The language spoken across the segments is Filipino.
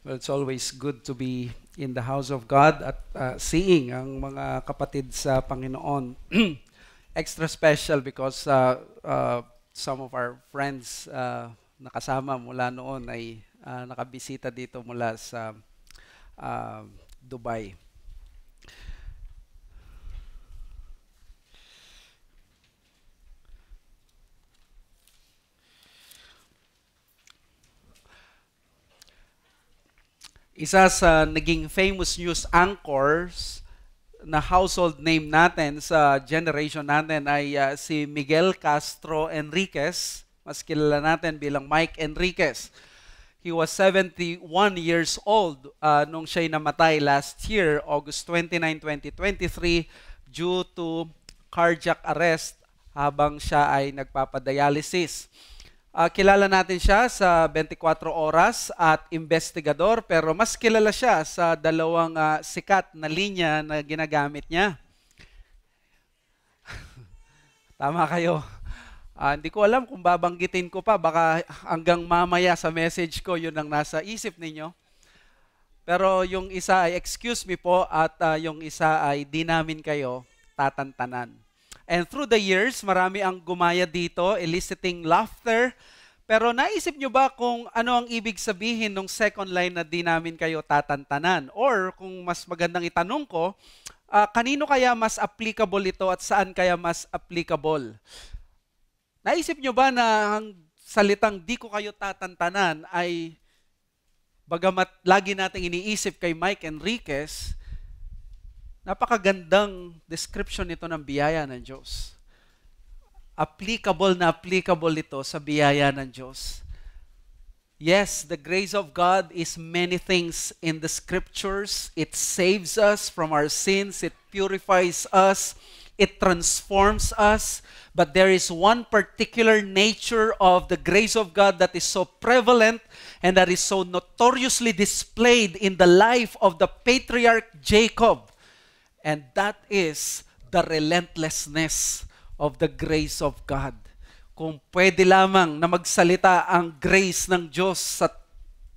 Well, it's always good to be in the house of God at seeing ang mga kapatid sa Panginoon. Extra special because some of our friends nakasama mula noon ay nakabisita dito mula sa Dubai. Isa sa naging famous news anchors na household name natin sa generation natin ay si Miguel Castro Enriquez. Mas kilala natin bilang Mike Enriquez. He was 71 years old nung siya'y namatay last year, August 29, 2023, due to cardiac arrest habang siya ay nagpapadialysis. Kilala natin siya sa 24 oras at investigador, pero mas kilala siya sa dalawang sikat na linya na ginagamit niya. Tama kayo. Hindi ko alam kung babanggitin ko pa, baka hanggang mamaya sa message ko yun ang nasa isip ninyo. Pero yung isa ay excuse me po at yung isa ay di namin kayo tatantanan. And through the years, marami ang gumaya dito, eliciting laughter. Pero naisip nyo ba kung ano ang ibig sabihin ng second line na di namin kayo tatantanan? Or kung mas magandang itanong ko, kanino kaya mas applicable ito at saan kaya mas applicable? Naisip nyo ba na ang salitang di ko kayo tatantanan ay bagamat lagi nating iniisip kay Mike Enriquez, napakagandang description nito ng biyaya ng Diyos. Applicable na applicable ito sa biyaya ng Diyos. Yes, the grace of God is many things in the scriptures. It saves us from our sins. It purifies us. It transforms us. But there is one particular nature of the grace of God that is so prevalent and that is so notoriously displayed in the life of the patriarch Jacob. And that is the relentlessness of the grace of God. Kung pwede lamang na magsalita ang grace ng Diyos sa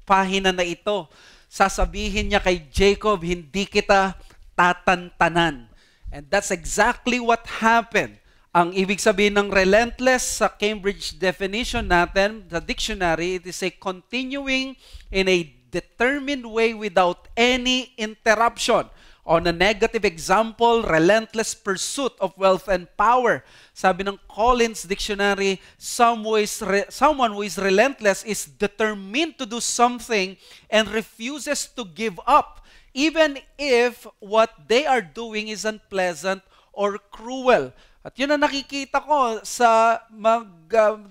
pahina na ito, sasabihin niya kay Jacob, hindi kita tatantanan. And that's exactly what happened. Ang ibig sabihin ng relentless sa Cambridge definition natin, the dictionary, it is a continuing in a determined way without any interruption. On a negative example, relentless pursuit of wealth and power. Sabi ng Collins Dictionary, someone who is relentless is determined to do something and refuses to give up, even if what they are doing is unpleasant or cruel. At yun ang nakikita ko sa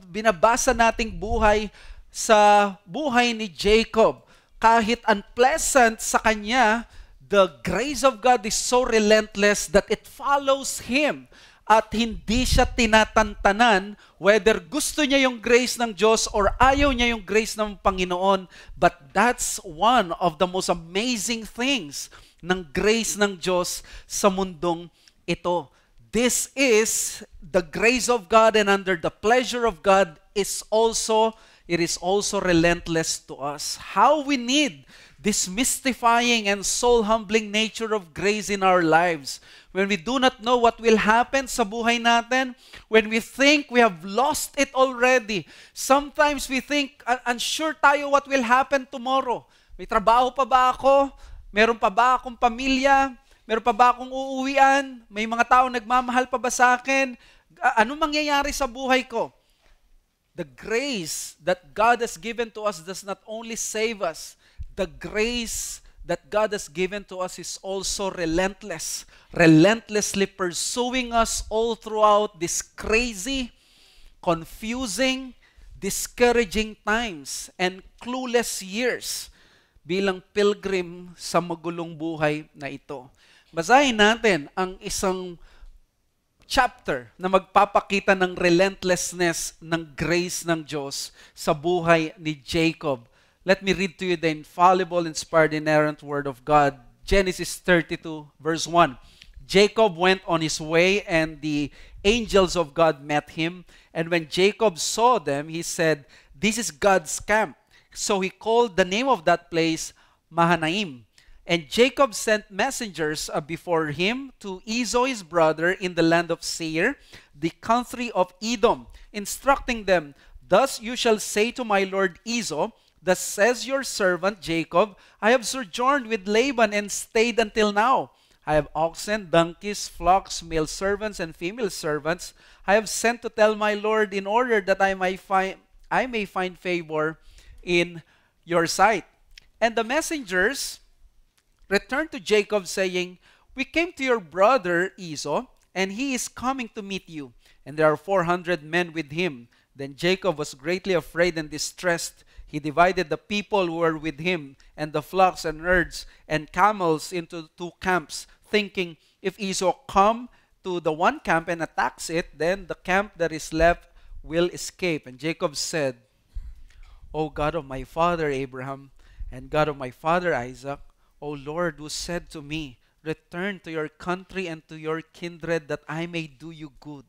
binabasa nating buhay sa buhay ni Jacob. Kahit unpleasant sa kanya, the grace of God is so relentless that it follows him at hindi siya tinatantanan whether gusto niya yung grace ng Diyos or ayaw niya yung grace ng Panginoon. But that's one of the most amazing things ng grace ng Diyos sa mundong ito. This is the grace of God, and under the pleasure of God it is also relentless to us. How we need this mystifying and soul-humbling nature of grace in our lives. When we do not know what will happen sa buhay natin, when we think we have lost it already, sometimes we think, unsure tayo what will happen tomorrow. May trabaho pa ba ako? Meron pa ba akong pamilya? Meron pa ba akong uuwian? May mga tao nagmamahal pa ba sa akin? Anong mangyayari sa buhay ko? The grace that God has given to us does not only save us, the grace that God has given to us is also relentless, relentlessly pursuing us all throughout these crazy, confusing, discouraging times and clueless years bilang pilgrim sa magulong buhay na ito. Basahin natin ang isang chapter na magpapakita ng relentlessness ng grace ng Diyos sa buhay ni Jacob. Let me read to you the infallible, inspired, inerrant word of God. Genesis 32, verse 1. Jacob went on his way, and the angels of God met him. And when Jacob saw them, he said, "This is God's camp." So he called the name of that place Mahanaim. And Jacob sent messengers before him to Esau his brother in the land of Seir, the country of Edom, instructing them, Thus you shall say to my lord Esau, Thus says your servant Jacob, I have sojourned with Laban and stayed until now. I have oxen, donkeys, flocks, male servants, and female servants. I have sent to tell my lord in order that I may find favor in your sight. And the messengers returned to Jacob, saying, We came to your brother Esau, and he is coming to meet you, and there are 400 men with him. Then Jacob was greatly afraid and distressed. He divided the people who were with him, and the flocks and herds and camels into 2 camps, thinking, If Esau come to the one camp and attacks it, then the camp that is left will escape. And Jacob said, O God of my father Abraham, and God of my father Isaac, O Lord, who said to me, Return to your country and to your kindred, that I may do you good.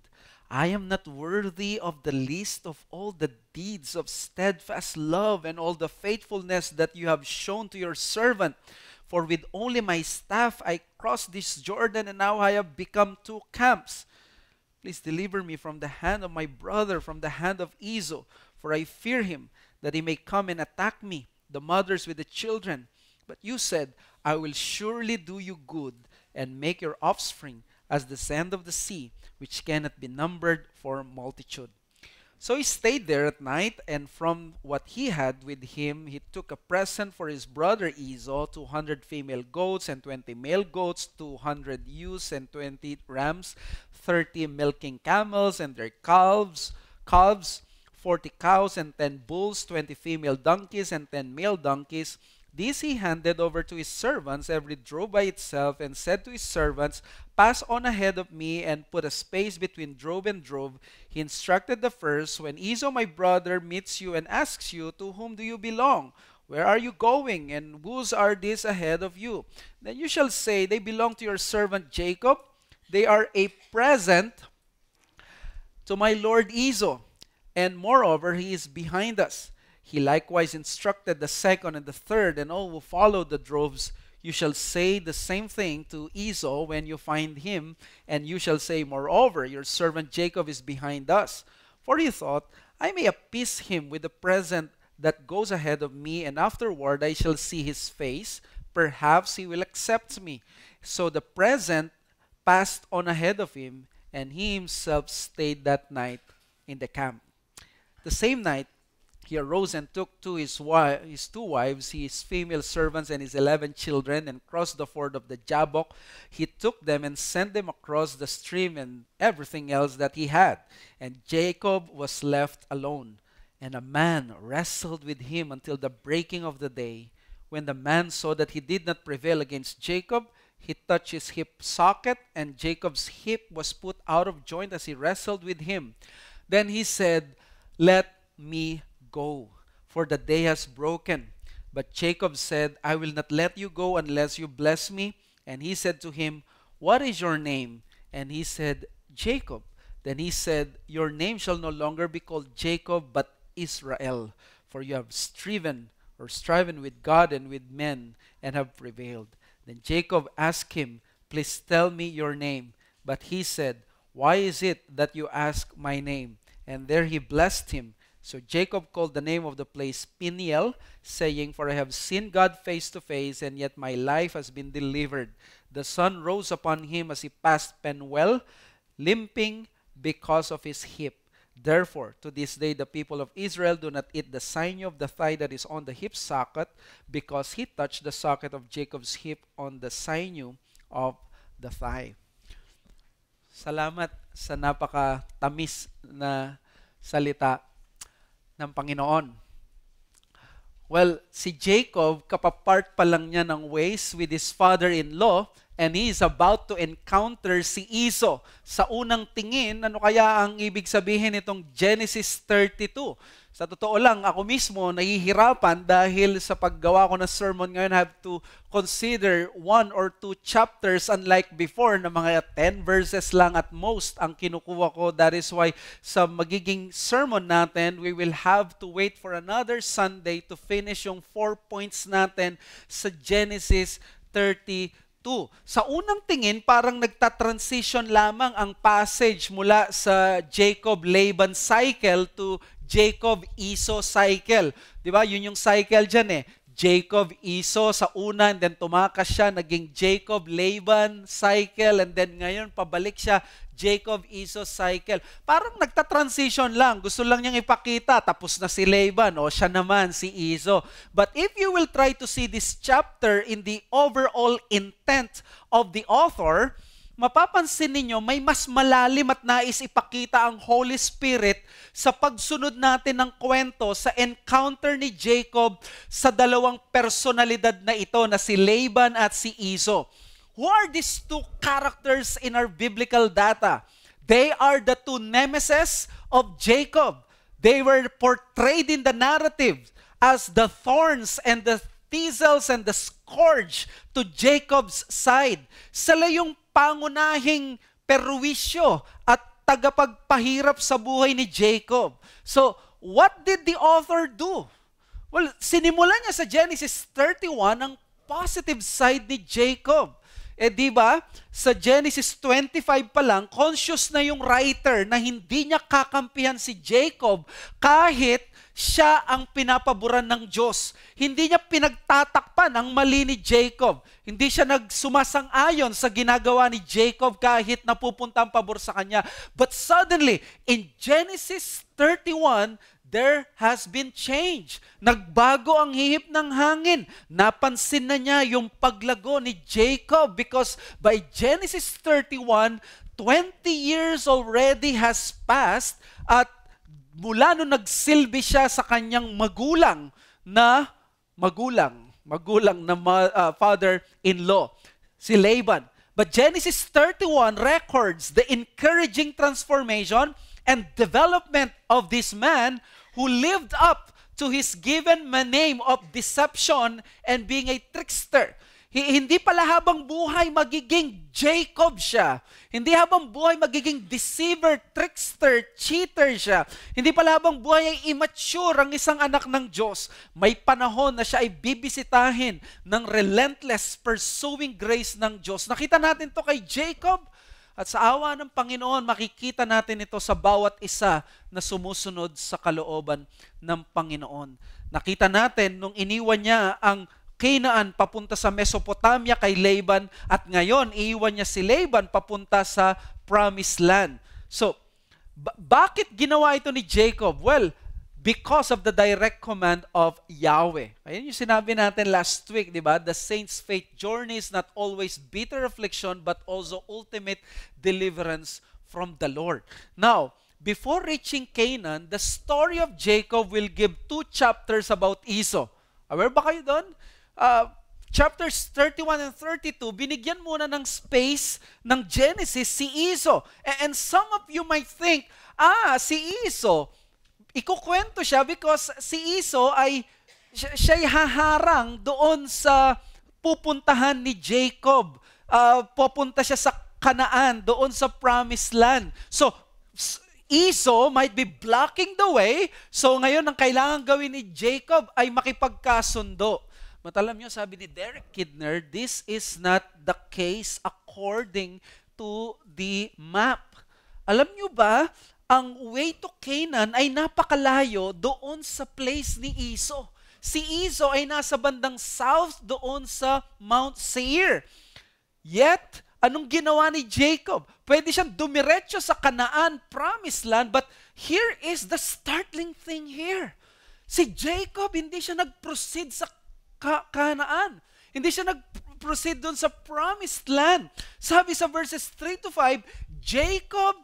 I am not worthy of the least of all the deeds of steadfast love and all the faithfulness that you have shown to your servant. For with only my staff I crossed this Jordan, and now I have become 2 camps. Please deliver me from the hand of my brother, from the hand of Esau, for I fear him, that he may come and attack me, the mothers with the children. But you said, I will surely do you good, and make your offspring as the sand of the sea, which cannot be numbered for multitude. So he stayed there at night, and from what he had with him, he took a present for his brother Esau, 200 female goats and 20 male goats, 200 ewes and 20 rams, 30 milking camels and their calves, 40 cows and 10 bulls, 20 female donkeys and 10 male donkeys. These he handed over to his servants, every drove by itself, and said to his servants, Pass on ahead of me and put a space between drove and drove. He instructed the first, When Esau my brother meets you and asks you, To whom do you belong? Where are you going? And whose are these ahead of you? Then you shall say, They belong to your servant Jacob. They are a present to my lord Esau. And moreover, he is behind us. He likewise instructed the second and the third, and all who followed the droves. You shall say the same thing to Esau when you find him, and you shall say, Moreover, your servant Jacob is behind us. For he thought, I may appease him with the present that goes ahead of me, and afterward I shall see his face. Perhaps he will accept me. So the present passed on ahead of him, and he himself stayed that night in the camp. The same night, he arose and took to his 2 wives, his female servants, and his 11 children, and crossed the ford of the Jabbok. He took them and sent them across the stream and everything else that he had. And Jacob was left alone. And a man wrestled with him until the breaking of the day. When the man saw that he did not prevail against Jacob, he touched his hip socket, and Jacob's hip was put out of joint as he wrestled with him. Then he said, Let me go, for the day has broken. But Jacob said, I will not let you go unless you bless me. And he said to him, What is your name? And he said, Jacob. Then he said, Your name shall no longer be called Jacob, but Israel, for you have striven with God and with men, and have prevailed. Then Jacob asked him, Please tell me your name. But he said, Why is it that you ask my name? And there he blessed him. So Jacob called the name of the place Peniel, saying, For I have seen God face to face, and yet my life has been delivered. The sun rose upon him as he passed Penuel, limping because of his hip. Therefore, to this day the people of Israel do not eat the sinew of the thigh that is on the hip socket, because he touched the socket of Jacob's hip on the sinew of the thigh. Salamat sa napaka-tamis na salita ng Panginoon. Well, si Jacob, kapapart pa lang niya ng ways with his father-in-law, And he is about to encounter si Esau. Sa unang tingin, ano kaya ang ibig sabihin nitong Genesis 32? Sa totoo lang, ako mismo nahihirapan dahil sa paggawa ko ng sermon ngayon, I have to consider 1 or 2 chapters unlike before na mga 10 verses lang at most ang kinukuha ko. That is why sa magiging sermon natin, we will have to wait for another Sunday to finish yung 4 points natin sa Genesis 32. Sa unang tingin, parang nagta-transition lamang ang passage mula sa Jacob-Laban cycle to Jacob-Esau cycle. Di ba? Yun yung cycle dyan eh. Jacob-Esau sa una, and then tumakas siya, naging Jacob-Laban cycle, and then ngayon pabalik siya, Jacob-Esau cycle. Parang nagta-transition lang. Gusto lang niyang ipakita, tapos na si Laban, o siya naman, si Esau. But if you will try to see this chapter in the overall intent of the author, mapapansin ninyo, may mas malalim at nais ipakita ang Holy Spirit sa pagsunod natin ng kwento sa encounter ni Jacob sa dalawang personalidad na ito na si Laban at si Esau. Who are these two characters in our biblical data? They are the two nemesis of Jacob. They were portrayed in the narrative as the thorns and the thistles and the scourge to Jacob's side. Sila yung pangunahing perwisyo at tagapagpahirap sa buhay ni Jacob. So, what did the author do? Well, sinimulan niya sa Genesis 31 ang positive side ni Jacob. Eh di ba, sa Genesis 25 pa lang, conscious na yung writer na hindi niya kakampihan si Jacob kahit siya ang pinapaboran ng Diyos. Hindi niya pinagtatakpan ang mali ni Jacob. Hindi siya nagsumasang-ayon sa ginagawa ni Jacob kahit napupunta ang pabor sa kanya. But suddenly, in Genesis 31, there has been change. Nagbago ang hihip ng hangin. Napansin na niya yung paglago ni Jacob because by Genesis 31, 20 years already has passed at mula nung nagsilbi siya sa kanyang magulang na father-in-law, si Laban. But Genesis 31 records the encouraging transformation and development of this man who lived up to his given name of deception and being a trickster. Hindi pala habang buhay magiging Jacob siya. Hindi habang buhay magiging deceiver, trickster, cheater siya. Hindi pala habang buhay ay immature ang isang anak ng Diyos. May panahon na siya ay bibisitahin ng relentless pursuing grace ng Diyos. Nakita natin to kay Jacob. At sa awa ng Panginoon, makikita natin ito sa bawat isa na sumusunod sa kalooban ng Panginoon. Nakita natin nung iniwan niya ang Canaan papunta sa Mesopotamia kay Laban at ngayon iiwan niya si Laban papunta sa Promised Land. So, bakit ginawa ito ni Jacob? Well, because of the direct command of Yahweh. Ayun yung sinabi natin last week, di ba? The saints' faith journey is not always bitter affliction but also ultimate deliverance from the Lord. Now, before reaching Canaan, the story of Jacob will give 2 chapters about Esau. Aware ba kayo doon? Chapters 31 and 32, binigyan muna ng space ng Genesis si Esau. And some of you might think, si Esau, ikukwento siya because si Esau ay siya'y haharang doon sa pupuntahan ni Jacob. Pupunta siya sa Canaan, doon sa Promised Land. So, Esau might be blocking the way. So, ngayon, ang kailangan gawin ni Jacob ay makipagkasundo. But alam nyo, sabi ni Derek Kidner, this is not the case according to the map. Alam nyo ba, ang way to Canaan ay napakalayo doon sa place ni Esau. Si Esau ay nasa bandang south doon sa Mount Seir. Yet, anong ginawa ni Jacob? Pwede siyang dumiretso sa Canaan, Promised Land, but here is the startling thing here. Si Jacob, hindi siya nag-proceed sa Canaan. Hindi siya nag-proceed doon sa Promised Land. Sabi sa verses 3 to 5, Jacob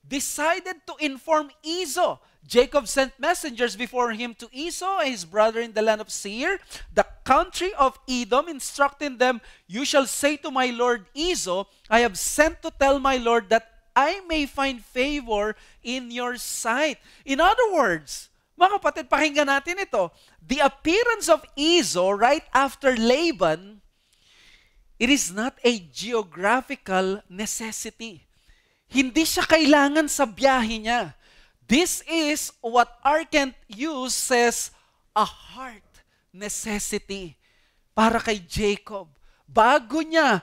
decided to inform Esau. Jacob sent messengers before him to Esau and his brother in the land of Seir, the country of Edom, instructing them, "You shall say to my lord Esau, I have sent to tell my lord that I may find favor in your sight." In other words, mga kapatid, pakinggan natin ito. The appearance of Esau right after Laban, it is not a geographical necessity. Hindi siya kailangan sa biyahe niya. This is what Arkent uses a heart necessity para kay Jacob. Bago niya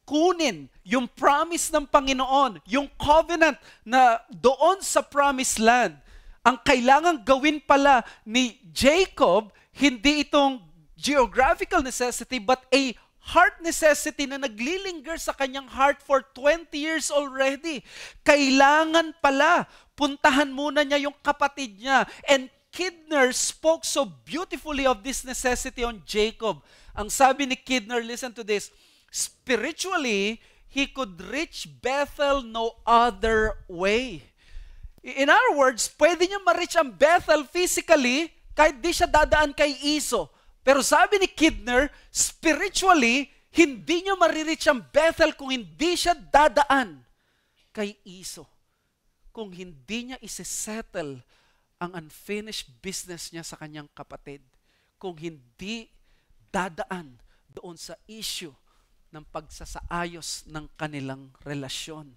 kunin yung promise ng Panginoon, yung covenant na doon sa promised land, ang kailangan gawin pala ni Jacob, hindi itong geographical necessity, but a heart necessity na naglilinger sa kanyang heart for 20 years already. Kailangan pala, puntahan muna niya yung kapatid niya. And Kidner spoke so beautifully of this necessity on Jacob. Ang sabi ni Kidner, listen to this, spiritually, he could reach Bethel no other way. In other words, pwede niya ma-reach ang Bethel physically kahit di siya dadaan kay Esau. Pero sabi ni Kidner, spiritually, hindi niya marireach ang Bethel kung hindi siya dadaan kay Esau. Kung hindi niya isisettle ang unfinished business niya sa kanyang kapatid. Kung hindi dadaan doon sa issue ng pagsasaayos ng kanilang relasyon.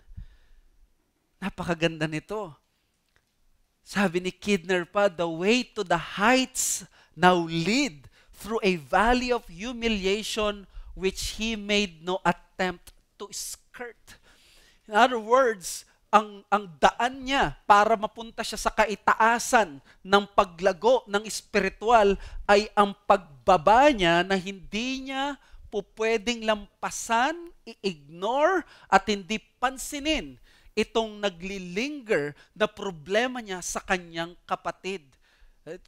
Napakaganda nito. Sabi ni Kidner pa, the way to the heights now lead through a valley of humiliation which he made no attempt to skirt. In other words, ang daan niya para mapunta siya sa kaitaasan ng paglago ng espiritual ay ang pagbaba niya na hindi niya po pwedeng lampasan, i-ignore at hindi pansinin itong naglilinger na problema niya sa kanyang kapatid.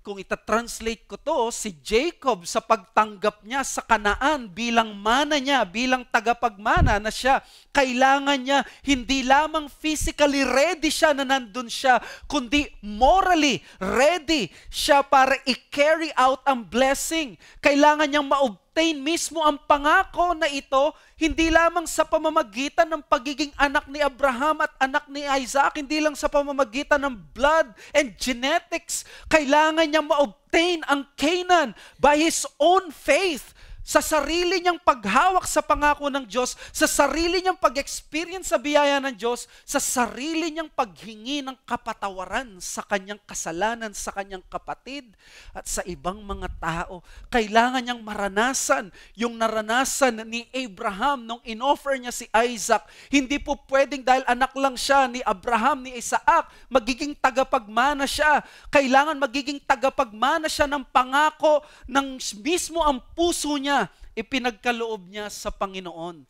Kung itatranslate ko to, si Jacob sa pagtanggap niya sa Kanaan bilang mana niya, bilang tagapagmana na siya, kailangan niya hindi lamang physically ready siya na nandun siya, kundi morally ready siya para i-carry out ang blessing. Kailangan niyang ma-obtain mismo ang pangako na ito, hindi lamang sa pamamagitan ng pagiging anak ni Abraham at anak ni Isaac, hindi lang sa pamamagitan ng blood and genetics. Kailangan niya ma-obtain ang Canaan by his own faith, sa sarili niyang paghawak sa pangako ng Diyos, sa sarili niyang pag-experience sa biyaya ng Diyos, sa sarili niyang paghingi ng kapatawaran sa kanyang kasalanan, sa kanyang kapatid, at sa ibang mga tao. Kailangan niyang maranasan yung naranasan ni Abraham nung inoffer niya si Isaac. Hindi po pwedeng dahil anak lang siya ni Abraham, ni Isaac, magiging tagapagmana siya. Kailangan magiging tagapagmana siya ng pangako ng mismo ang puso niya, ipinagkaloob niya sa Panginoon.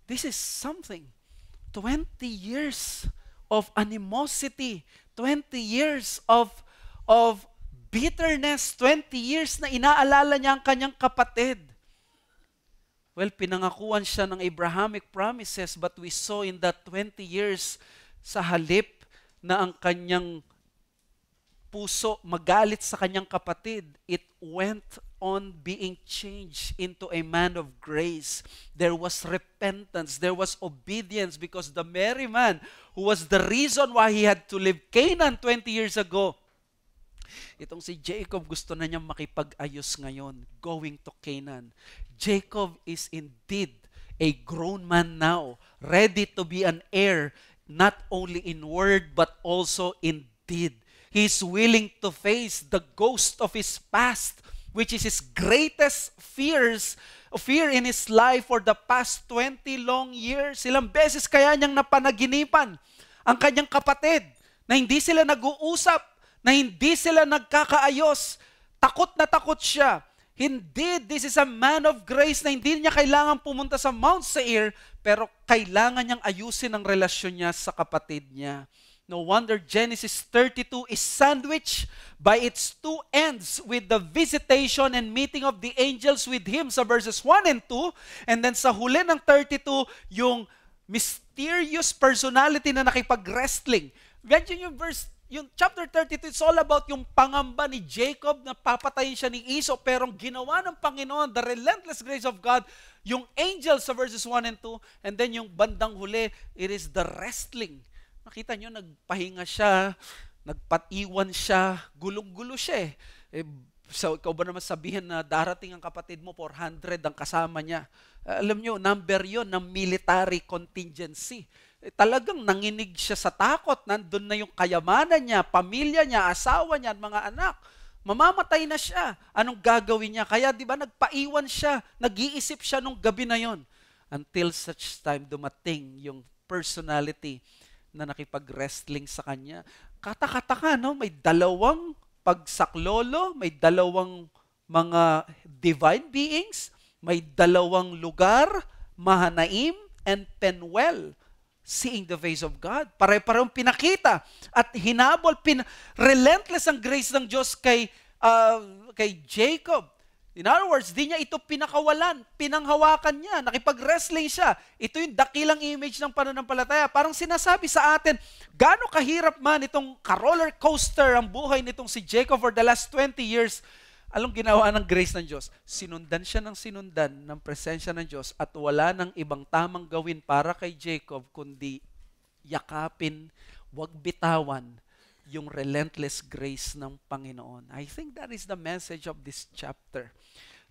This is something. 20 years of animosity, 20 years of bitterness, 20 years na inaalala niya ang kanyang kapatid. Well, pinangakuan siya ng Abrahamic promises, but we saw in that 20 years, sa halip na ang kanyang puso magalit sa kanyang kapatid, it went on being changed into a man of grace. There was repentance, there was obedience, because the merry man who was the reason why he had to leave Canaan 20 years ago, itong si Jacob gusto na niyang makipag-ayos ngayon, going to Canaan. Jacob is indeed a grown man now, ready to be an heir, not only in word but also in deed. He's willing to face the ghost of his past, which is his greatest fear in his life for the past 20 long years. Ilang beses kaya niyang napanaginipan ang kanyang kapatid na hindi sila nag-uusap, na hindi sila nagkakaayos. Takot na takot siya. Indeed, this is a man of grace na hindi niya kailangan pumunta sa Mount Seir, pero kailangan niyang ayusin ang relasyon niya sa kapatid niya. No wonder Genesis 32 is sandwiched by its two ends with the visitation and meeting of the angels with him sa verses 1 and 2. And then sa huli ng 32, yung mysterious personality na nakipag-wrestling. Medyo yung verse yung chapter 32, it's all about yung pangamba ni Jacob na papatayin siya ni Esau, pero ang ginawa ng Panginoon, the relentless grace of God, yung angels sa verses 1 and 2, and then yung bandang huli, it is the wrestling. Nakita nyo, nagpahinga siya, nagpatiwan siya, gulong-gulo siya So, ikaw ba naman sabihin na darating ang kapatid mo, 400 ang kasama niya? Alam nyo, number yon ng military contingency. Talagang nanginig siya sa takot. Nandun na yung kayamanan niya, pamilya niya, asawa niya, at mga anak. Mamamatay na siya. Anong gagawin niya? Kaya di ba nagpaiwan siya, nag-iisip siya nung gabi na yon. Until such time dumating yung personality na nakipag-wrestling sa kanya. Kata-kata no? May dalawang pagsaklolo, may dalawang mga divine beings, may dalawang lugar, Mahanaim and Penuel. Seeing the face of God. Pare-parehong pinakita at hinabol, relentless ang grace ng Diyos kay Jacob. In other words, di niya ito pinakawalan, pinanghawakan niya, nakipag-wrestling siya. Ito yung dakilang image ng pananampalataya. Parang sinasabi sa atin, gaano kahirap man itong ka-roller coaster ang buhay nitong si Jacob for the last 20 years. Anong ginawa ng grace ng Diyos? Sinundan siya ng sinundan ng presensya ng Diyos at wala nang ibang tamang gawin para kay Jacob kundi yakapin, wag bitawan yung relentless grace ng Panginoon. I think that is the message of this chapter.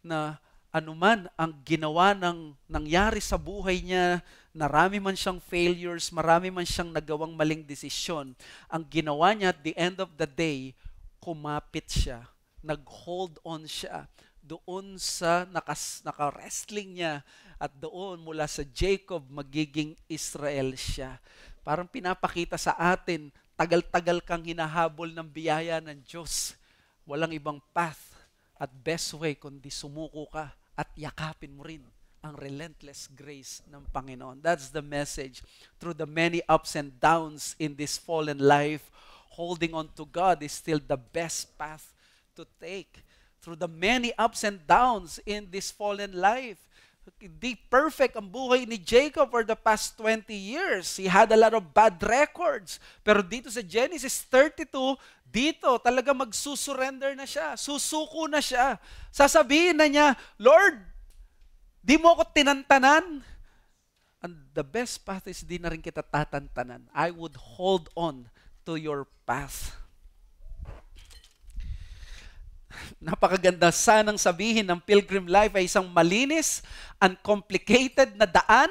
Na anuman ang ginawa nangyari sa buhay niya, marami man siyang failures, marami man siyang nagawang maling desisyon, ang ginawa niya at the end of the day, kumapit siya. Nag-hold on siya doon sa naka-wrestling niya at doon mula sa Jacob magiging Israel siya. Parang pinapakita sa atin, tagal-tagal kang hinahabol ng biyaya ng Diyos. Walang ibang path at best way kundi sumuko ka at yakapin mo rin ang relentless grace ng Panginoon. That's the message. Through the many ups and downs in this fallen life, holding on to God is still the best path to take. Through the many ups and downs in this fallen life. Hindi perfect ang buhay ni Jacob for the past 20 years. He had a lot of bad records. Pero dito sa Genesis 32, dito talaga magsusurrender na siya. Susuko na siya. Sasabihin na niya, Lord, di mo ako tinantanan. And the best path is di na rin kita tatantanan. I would hold on to your path. Napakaganda sanang sabihin ng pilgrim life ay isang malinis, uncomplicated na daan.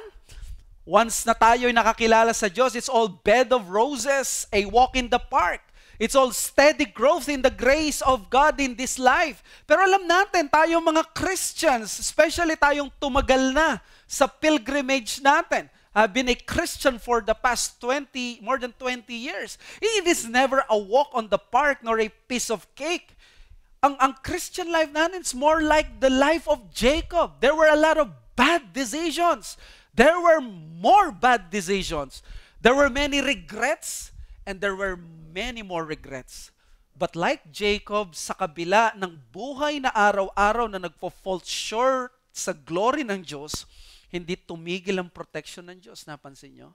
Once na tayo'y nakakilala sa Diyos, it's all bed of roses, a walk in the park. It's all steady growth in the grace of God in this life. Pero alam natin, tayong mga Christians, especially tayong tumagal na sa pilgrimage natin, I've been a Christian for the past more than 20 years. It is never a walk on the park nor a piece of cake. Ang Christian life natin is more like the life of Jacob. There were a lot of bad decisions. There were more bad decisions. There were many regrets, and there were many more regrets. But like Jacob, sa kabila ng buhay na araw-araw na nagpo-fall short sa glory ng Diyos, hindi tumigil ang protection ng Diyos. Napansin nyo?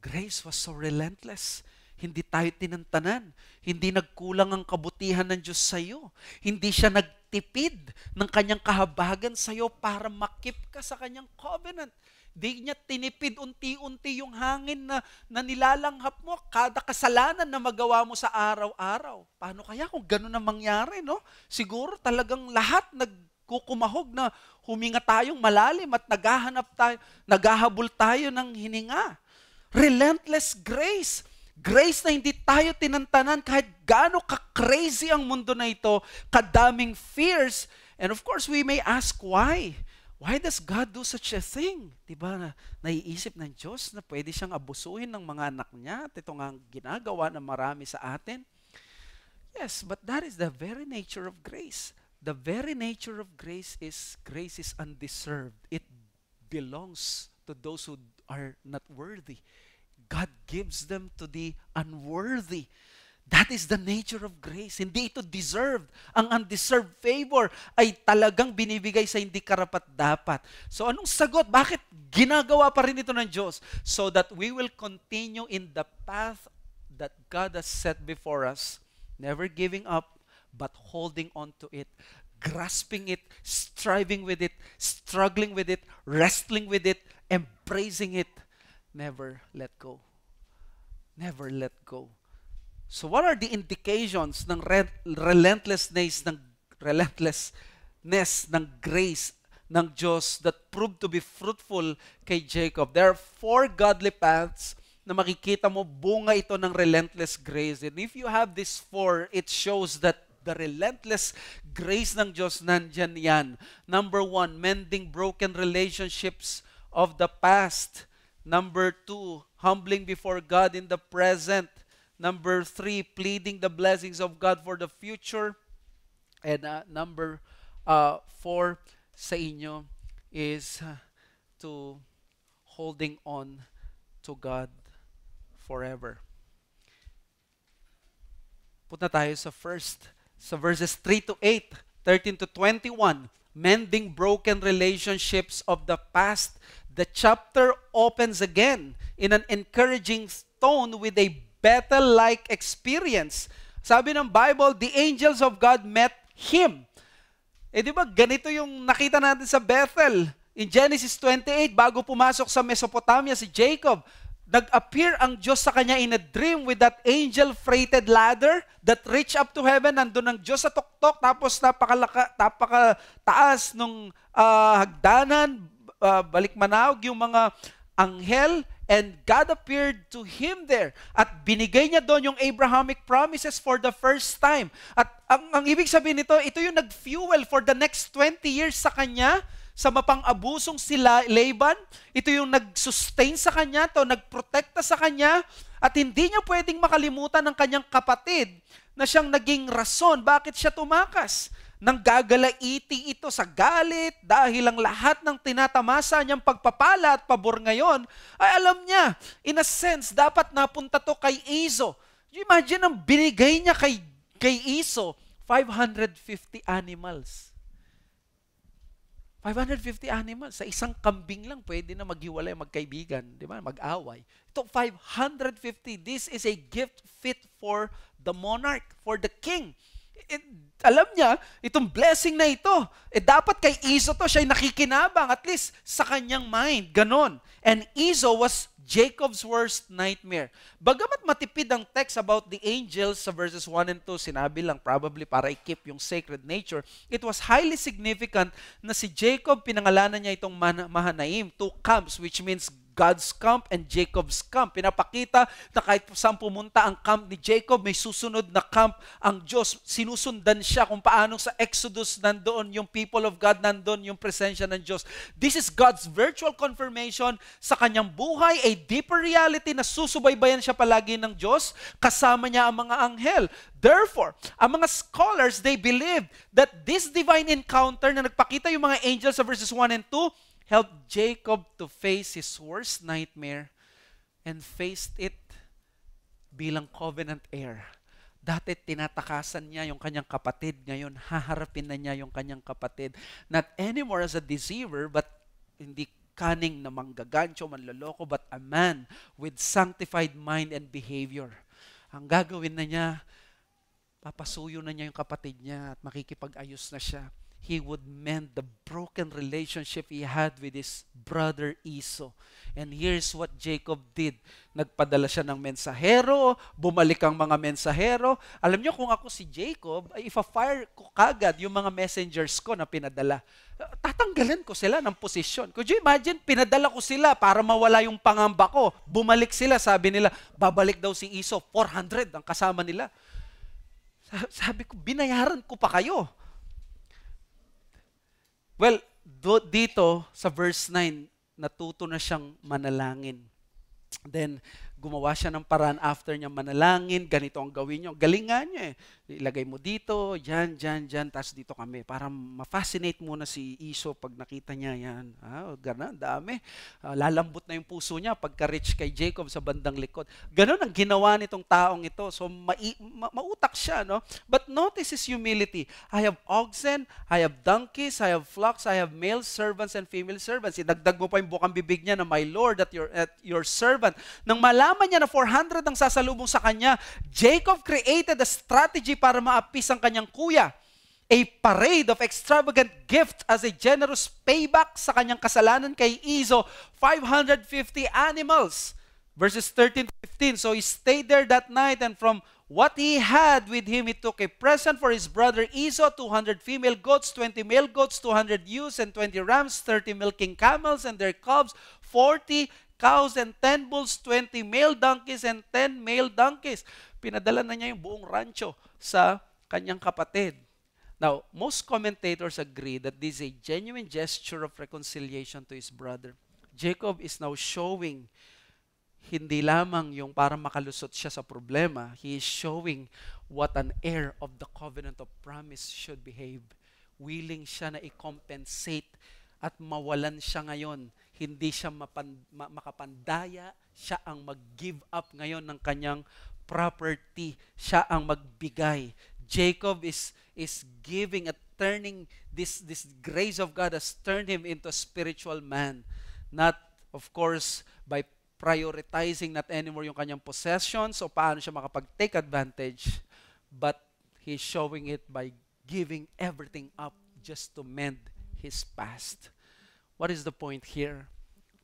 Grace was so relentless. Hindi tayo tinantanan. Hindi nagkulang ang kabutihan ng Diyos sa iyo. Hindi siya nagtipid ng kanyang kahabagan sa iyo para makip ka sa kanyang covenant. Hindi niya tinipid unti-unti yung hangin na nilalanghap mo, kada kasalanan na magawa mo sa araw-araw. Paano kaya kung gano'n na mangyari, no? Siguro talagang lahat nagkukumahog na huminga tayong malalim at naghahabol tayo ng hininga. Relentless grace. Grace na hindi tayo tinantanan kahit gaano ka-crazy ang mundo na ito, kadaming fears. And of course, we may ask why. Why does God do such a thing? Diba, naiisip ng Diyos na pwede siyang abusuhin ng mga anak niya at ito nga ang ginagawa ng marami sa atin? Yes, but that is the very nature of grace. The very nature of grace is undeserved. It belongs to those who are not worthy. God gives them to the unworthy. That is the nature of grace. Hindi ito deserved. Ang undeserved favor ay talagang binibigay sa hindi karapat-dapat. So anong sagot? Bakit ginagawa pa rin ito ng Diyos? So that we will continue in the path that God has set before us, never giving up, but holding on to it, grasping it, striving with it, struggling with it, wrestling with it, embracing it. Never let go. Never let go. So what are the indications ng relentlessness ng grace ng Diyos that proved to be fruitful kay Jacob? There are 4 godly paths na makikita mo bunga ito ng relentless grace. And if you have these 4, it shows that the relentless grace ng Diyos nandyan yan. Number 1, mending broken relationships of the past. Number 2, humbling before God in the present. Number 3, pleading the blessings of God for the future. And number 4 sa inyo is to holding on to God forever. Punta tayo sa first. Sa verses 3 to 8, 13 to 21, mending broken relationships of the past. The chapter opens again in an encouraging tone with a Bethel-like experience. Sabi ng Bible, the angels of God met him. Di ba, ganito yung nakita natin sa Bethel. In Genesis 28, bago pumasok sa Mesopotamia si Jacob, nag-appear ang Diyos sa kanya in a dream with that angel-freighted ladder that reached up to heaven. Nandun ang Diyos sa tuktok, tapos napakataas nung hagdanan, balikmanawag yung mga anghel, and God appeared to him there. At binigay niya doon yung Abrahamic promises for the first time. At ang ibig sabihin nito, ito yung nag-fuel for the next 20 years sa kanya, sa mapang-abusong sila Laban. Ito yung nag-sustain sa kanya, nagprotekta sa kanya, at hindi niya pwedeng makalimutan ng kanyang kapatid na siyang naging rason bakit siya tumakas. Nang gagalaiti ito sa galit dahil ang lahat ng tinatamasa niyang pagpapala at pabor ngayon, ay alam niya, in a sense, dapat napunta to kay Esau. You imagine ang binigay niya kay Esau, 550 animals. 550 animals. Sa isang kambing lang, pwede na maghiwalay, magkaibigan, di ba? Mag-away. Ito, 550. This is a gift fit for the monarch, for the king. Alam niya, itong blessing na ito, dapat kay Esau to, siya'y nakikinabang, at least sa kanyang mind, ganon. And Esau was Jacob's worst nightmare. Bagamat matipid ang text about the angels sa verses 1 and 2, sinabi lang probably para i-keep yung sacred nature, it was highly significant na si Jacob, pinangalanan niya itong Mahanaim, 2 camps, which means God's camp and Jacob's camp. Pinapakita na kahit saan pumunta ang camp ni Jacob, may susunod na camp ang Diyos. Sinusundan siya kung paano sa Exodus nandoon yung people of God, nandoon yung presensya ng Diyos. This is God's virtual confirmation sa kanyang buhay, a deeper reality na susubaybayan siya palagi ng Diyos, kasama niya ang mga anghel. Therefore, ang mga scholars, they believe that this divine encounter na nagpakita yung mga angels sa verses 1 and 2, helped Jacob to face his worst nightmare and faced it bilang covenant heir. Dati tinatakasan niya yung kanyang kapatid, ngayon haharapin na niya yung kanyang kapatid. Not anymore as a deceiver, but hindi cunning na manggagancho, manloloko, but a man with sanctified mind and behavior. Ang gagawin na niya, papasuyo na niya yung kapatid niya at makikipag-ayos na siya. He would mend the broken relationship he had with his brother Esau. And here's what Jacob did. Nagpadala siya ng mensahero, bumalik ang mga mensahero. Alam niyo, kung ako si Jacob, ay ifa-fire ko kagad yung mga messengers ko na pinadala. Tatanggalan ko sila ng posisyon. Could you imagine, pinadala ko sila para mawala yung pangamba ko. Bumalik sila, sabi nila, babalik daw si Esau, 400 ang kasama nila. Sabi ko, binayaran ko pa kayo. Well, dito sa verse 9, natuto na siyang manalangin. Then, gumawa siya ng paraan after niya manalangin, ganito ang gawin niyo. Galingan niya eh. Ilagay mo dito, dyan, tapos dito kami. Para ma-fascinate muna si Esau pag nakita niya yan. Ganun, dami. Lalambot na yung puso niya pagka-reach kay Jacob sa bandang likod. Ganun ang ginawa nitong taong ito. So, mautak siya, no? But notice his humility. I have oxen, I have donkeys, I have flocks, I have male servants and female servants. Idagdag mo pa yung bukang bibig niya na, my Lord, at your servant. Nang malaman nalaman niya na 400 ang sasalubong sa kanya, Jacob created a strategy para maapis ang kanyang kuya. A parade of extravagant gifts as a generous payback sa kanyang kasalanan kay Esau, 550 animals. Verses 13 to 15. So he stayed there that night, and from what he had with him, he took a present for his brother Esau, 200 female goats, 20 male goats, 200 ewes, and 20 rams, 30 milking camels and their cubs, 40 cows and 10 bulls, 20 male donkeys and 10 male donkeys. Pinadala na niya yung buong rancho sa kanyang kapatid. Now, most commentators agree that this is a genuine gesture of reconciliation to his brother. Jacob is now showing hindi lamang yung para makalusot siya sa problema, he is showing what an heir of the covenant of promise should behave. Willing siya na i-compensate at mawalan siya ngayon. Hindi siya makapandaya, siya ang mag-give up ngayon ng kanyang property. Siya ang magbigay. Jacob is giving at turning this grace of God has turned him into a spiritual man. Not, of course, by prioritizing not anymore yung kanyang possessions o paano siya makapag-take advantage, but he's showing it by giving everything up just to mend his past. What is the point here?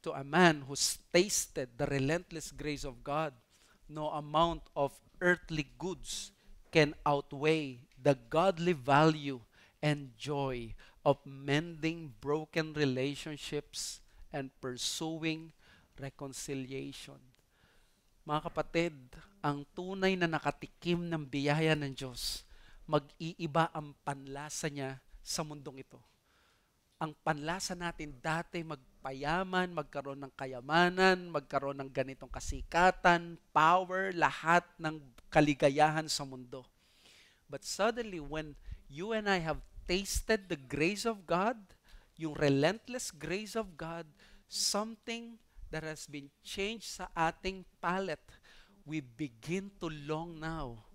To a man who's tasted the relentless grace of God, no amount of earthly goods can outweigh the godly value and joy of mending broken relationships and pursuing reconciliation. Mga kapatid, ang tunay na nakatikim ng biyaya ng Diyos, mag-iiba ang panlasa niya sa mundong ito. Ang panlasa natin dati magpayaman, magkaroon ng kayamanan, magkaroon ng ganitong kasikatan, power, lahat ng kaligayahan sa mundo. But suddenly, when you and I have tasted the grace of God, yung relentless grace of God, something that has been changed sa ating palate, we begin to long now.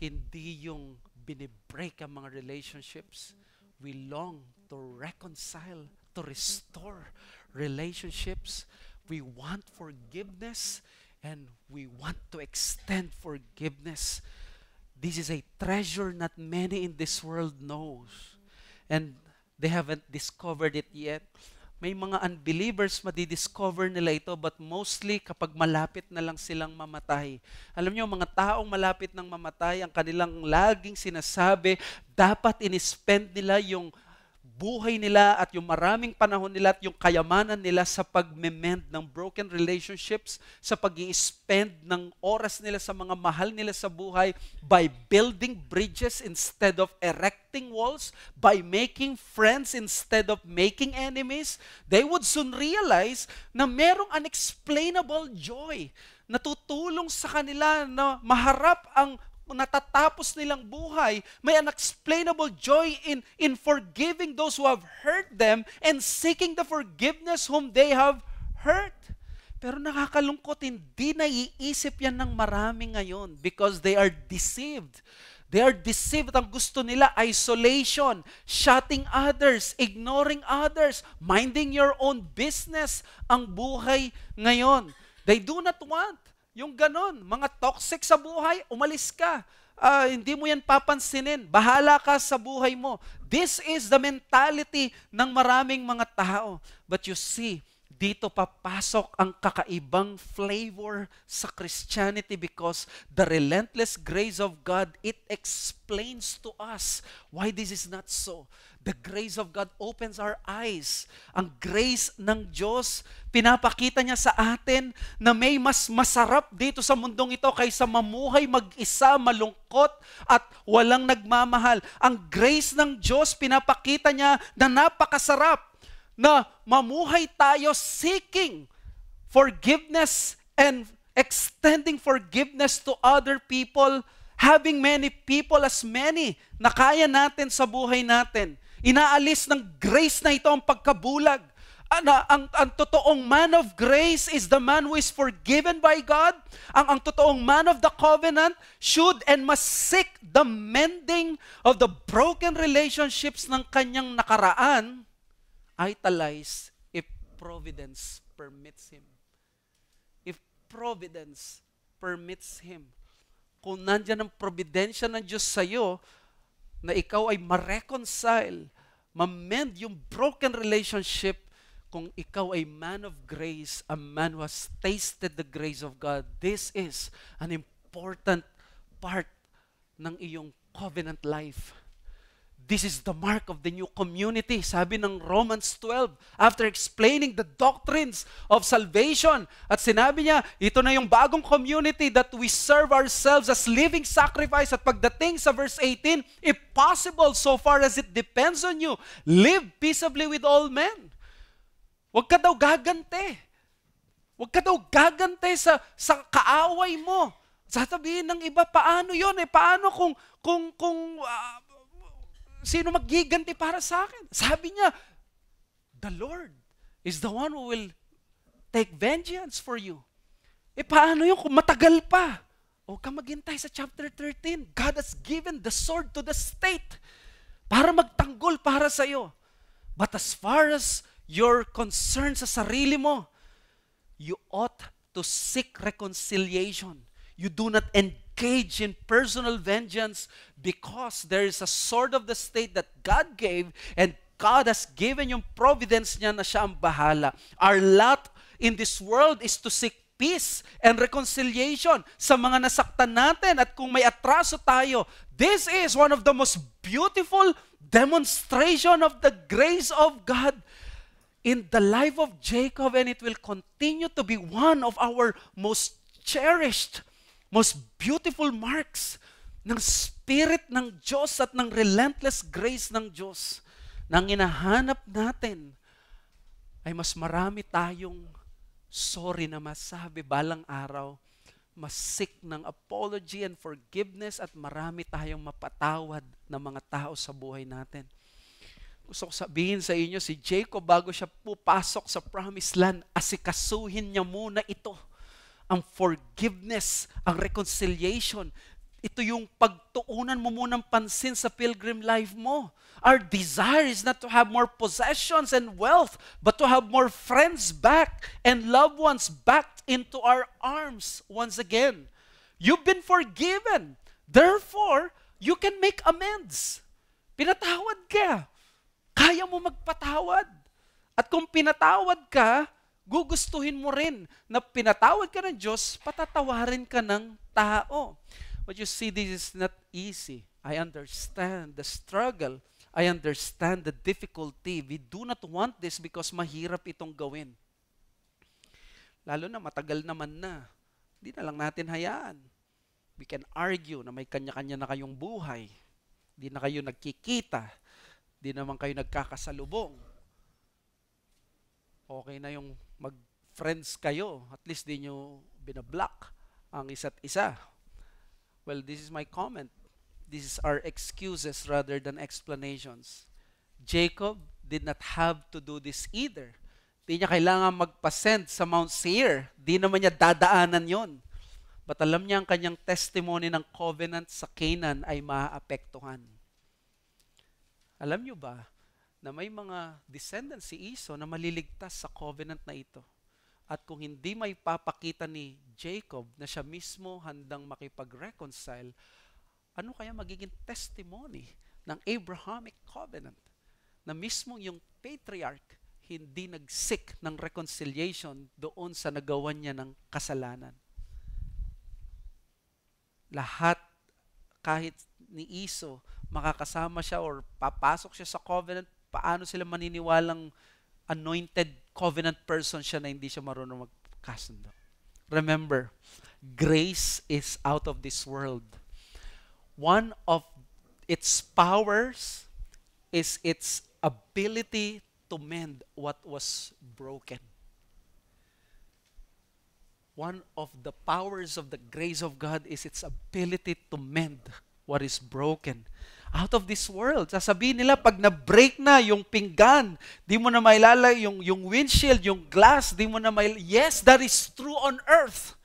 Hindi yung binibreak ang mga relationships. We long to reconcile, to restore relationships. We want forgiveness, and we want to extend forgiveness. This is a treasure not many in this world knows. And they haven't discovered it yet. May mga unbelievers, madidiscover nila ito, but mostly kapag malapit na lang silang mamatay. Alam niyo, mga taong malapit ng mamatay, ang kanilang laging sinasabi, dapat in-spend nila yung buhay nila at yung maraming panahon nila at yung kayamanan nila sa pag-mend ng broken relationships, sa pag-i-spend ng oras nila sa mga mahal nila sa buhay by building bridges instead of erecting walls, by making friends instead of making enemies. They would soon realize na merong unexplainable joy na tutulong sa kanila na maharap ang natatapos nilang buhay. May unexplainable joy in forgiving those who have hurt them and seeking the forgiveness whom they have hurt. Pero nakakalungkot, hindi naiisip yan ng marami ngayon because they are deceived. They are deceived. Ang gusto nila, isolation, shutting others, ignoring others, minding your own business ang buhay ngayon. They do not want yung ganon, mga toxic sa buhay, umalis ka. Hindi mo yan papansinin. Bahala ka sa buhay mo. This is the mentality ng maraming mga tao. But you see, dito papasok ang kakaibang flavor sa Christianity because the relentless grace of God, it explains to us why this is not so. The grace of God opens our eyes. Ang grace ng Diyos, pinapakita niya sa atin na may mas masarap dito sa mundong ito kaysa mamuhay mag-isa, malungkot at walang nagmamahal. Ang grace ng Diyos, pinapakita niya na napakasarap na mamuhay tayo seeking forgiveness and extending forgiveness to other people, having many people as many na kaya natin sa buhay natin. Inaalis ng grace na ito ang pagkabulag. Ang totoong man of grace is the man who is forgiven by God. Ang totoong man of the covenant should and must seek the mending of the broken relationships ng kanyang nakaraan, italize, if providence permits him. If providence permits Him. Kung nandyan ang providensya ng Diyos sa'yo, na ikaw ay ma-reconcile, ma-mend yung broken relationship, kung ikaw ay man of grace, a man who has tasted the grace of God, this is an important part ng iyong covenant life. This is the mark of the new community. Sabi ng Romans 12, after explaining the doctrines of salvation, at sinabi niya, ito na yung bagong community that we serve ourselves as living sacrifice. At pagdating sa verse 18, if possible, so far as it depends on you, live peaceably with all men. Huwag ka daw gagante. Huwag ka daw gagante sa kaaway mo. Sasabihin ng iba, paano yun? Paano kung sino maggiganti para sa akin? Sabi niya, the Lord is the one who will take vengeance for you. Paano yun kung matagal pa? Huwag ka maghintay sa chapter 13. God has given the sword to the state para magtanggol para sa iyo. But as far as your concern sa sarili mo, you ought to seek reconciliation. You do not engage in personal vengeance because there is a sword of the state that God gave, and God has given yung providence niya na siya ang bahala. Our lot in this world is to seek peace and reconciliation sa mga nasaktan natin, at kung may atraso tayo, this is one of the most beautiful demonstration of the grace of God in the life of Jacob, and it will continue to be one of our most cherished, most beautiful marks ng Spirit ng Diyos at ng relentless grace ng Diyos na ang hinahanap natin ay mas marami tayong sorry na masabi balang araw, mas seek ng apology and forgiveness, at marami tayong mapatawad na mga tao sa buhay natin. Gusto ko sabihin sa inyo, si Jacob, bago siya pupasok sa promised land, asikasuhin niya muna ito. Ang forgiveness, ang reconciliation. Ito yung pagtuunan mo munang pansin sa pilgrim life mo. Our desire is not to have more possessions and wealth, but to have more friends back and loved ones back into our arms once again. You've been forgiven. Therefore, you can make amends. Pinatawad ka. Kaya mo magpatawad. At kung pinatawad ka, gugustuhin mo rin na pinatawad ka ng Diyos, patatawarin ka ng tao. But you see, this is not easy. I understand the struggle. I understand the difficulty. We do not want this because mahirap itong gawin. Lalo na matagal naman na. Hindi na lang natin hayaan. We can argue na may kanya-kanya na kayong buhay. Hindi na kayo nagkikita. Hindi naman kayo nagkakasalubong. Okay na yung mag-friends kayo. At least di nyo binablock ang isa't isa. Well, this is my comment. This is our excuses rather than explanations. Jacob did not have to do this either. Di niya kailangan magpasend sa Mount Seir. Di naman niya dadaanan yon. But alam niya ang kanyang testimony ng covenant sa Canaan ay maaapektuhan. Alam niyo ba na may mga descendants si Esau na maliligtas sa covenant na ito? At kung hindi may papakita ni Jacob na siya mismo handang makipag-reconcile, ano kaya magiging testimony ng Abrahamic covenant na mismo yung patriarch hindi nag-seek ng reconciliation doon sa nagawa niya ng kasalanan? Lahat, kahit ni Esau, makakasama siya or papasok siya sa covenant, paano sila maniniwalang anointed covenant person siya na hindi siya marunong magkasundo? Remember, grace is out of this world. One of its powers is its ability to mend what was broken. One of the powers of the grace of God is its ability to mend what is broken. Out of this world. Sasabihin nila, pag na-break na yung pinggan, di mo na mailala yung windshield, yung glass, di mo na mailala. Yes, that is true on earth.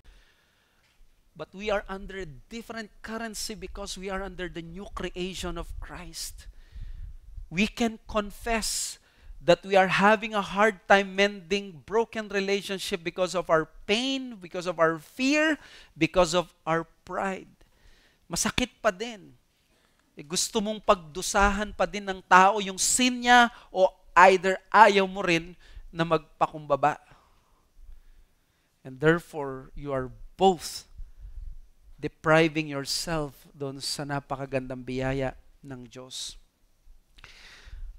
But we are under a different currency because we are under the new creation of Christ. We can confess that we are having a hard time mending broken relationship because of our pain, because of our fear, because of our pride. Masakit pa din. Gusto mong pagdusahan pa din ng tao yung sin niya o either ayaw mo rin na magpakumbaba. And therefore, you are both depriving yourself doon sa napakagandang biyaya ng Diyos.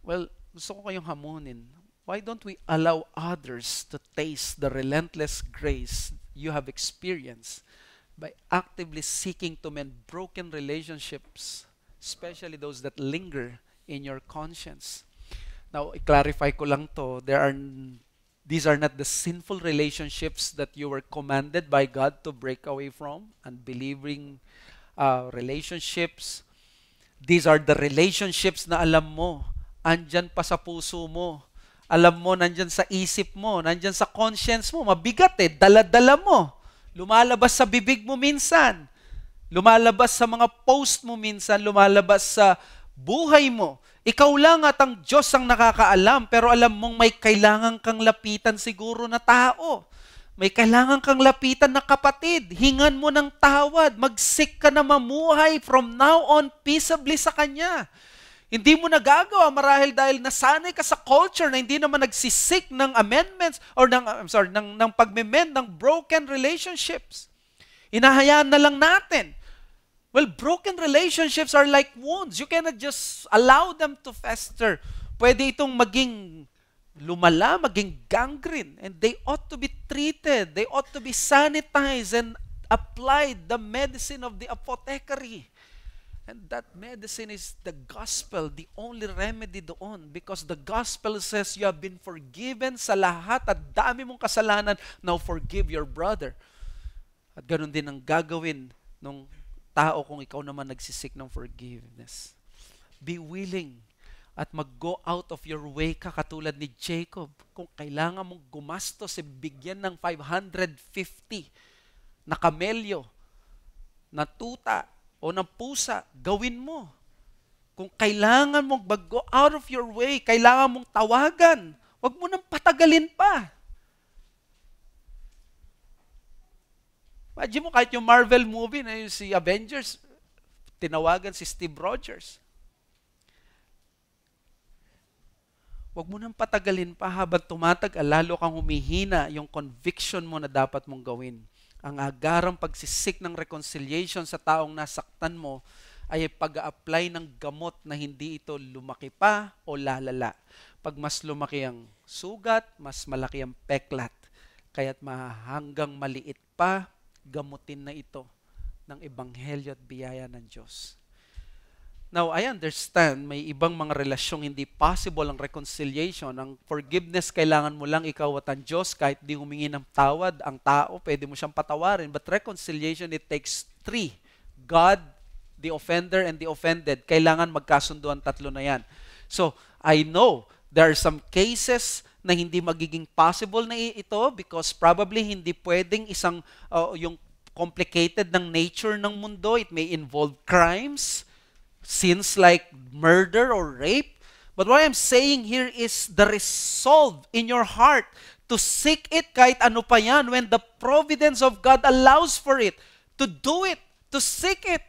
Well, gusto ko kayong hamunin. Why don't we allow others to taste the relentless grace you have experienced by actively seeking to mend broken relationships, especially those that linger in your conscience? Now, i-clarify ko lang to. These are not the sinful relationships that you were commanded by God to break away from, unbelieving relationships. These are the relationships na alam mo, andyan pa sa puso mo. Alam mo, nandyan sa isip mo, nandyan sa conscience mo. Mabigat dala-dala mo. Lumalabas sa bibig mo minsan. Lumalabas sa mga post mo minsan, lumalabas sa buhay mo. Ikaw lang at ang Diyos ang nakakaalam, pero alam mong may kailangan kang lapitan siguro na tao. May kailangan kang lapitan na kapatid. Hingan mo ng tawad. Mag-seek ka na mamuhay from now on peaceably sa Kanya. Hindi mo nagagawa marahil dahil nasanay ka sa culture na hindi naman nagsisik ng amendments or ng pagme-mend ng broken relationships. Inahayaan na lang natin. Well, broken relationships are like wounds. You cannot just allow them to fester. Pwede itong maging lumala, maging gangrene. And they ought to be treated. They ought to be sanitized and applied the medicine of the apothecary. And that medicine is the gospel, the only remedy doon. Because the gospel says you have been forgiven sa lahat at dami mong kasalanan. Now forgive your brother. At ganun din ang gagawin nung tao kung ikaw naman nagsisik ng forgiveness. Be willing at mag-go out of your way ka katulad ni Jacob. Kung kailangan mong gumastos, bigyan ng 550 na kamelyo, na tuta, o ng pusa, gawin mo. Kung kailangan mong mag-go out of your way, kailangan mong tawagan, wag mo nang patagalin pa. Imagine mo kahit yung Marvel movie na yung si Avengers, tinawagan si Steve Rogers. Huwag mo nang patagalin pa habang tumatagal, lalo kang humihina yung conviction mo na dapat mong gawin. Ang agarang pagsisik ng reconciliation sa taong nasaktan mo ay pag-a-apply ng gamot na hindi ito lumaki pa o lalala. Pag mas lumaki ang sugat, mas malaki ang peklat. Kaya't hanggang maliit pa, gamutin na ito ng ebanghelyo at biyaya ng Diyos. Now, I understand may ibang mga relasyong hindi possible ang reconciliation. Ang forgiveness, kailangan mo lang ikaw at ang Diyos. Kahit di humingi ng tawad, ang tao, pwede mo siyang patawarin. But reconciliation, it takes three. God, the offender, and the offended. Kailangan magkasundo ang tatlo na yan. So, I know there are some cases na hindi magiging possible na ito because probably hindi pwedeng yung complicated ng nature ng mundo. It may involve crimes, sins like murder or rape. But what I'm saying here is the resolve in your heart to seek it kahit ano pa yan when the providence of God allows for it. To do it, to seek it.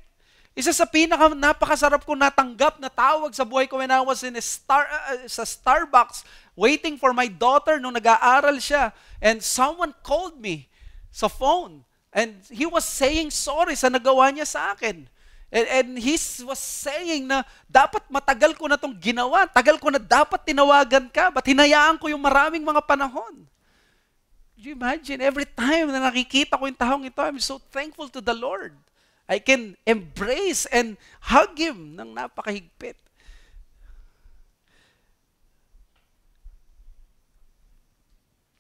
Isa sa napakasarap ko natanggap na tawag sa buhay ko when I was in sa Starbucks waiting for my daughter nung nag-aaral siya. And someone called me sa phone. And he was saying sorry sa nagawa niya sa akin. And he was saying na dapat matagal ko na itong ginawa. Tagal ko na dapat tinawagan ka. Ba't hinayaan ko yung maraming mga panahon? Do you imagine? Every time na nakikita ko yung taong ito, I'm so thankful to the Lord. I can embrace and hug Him ng napakahigpit.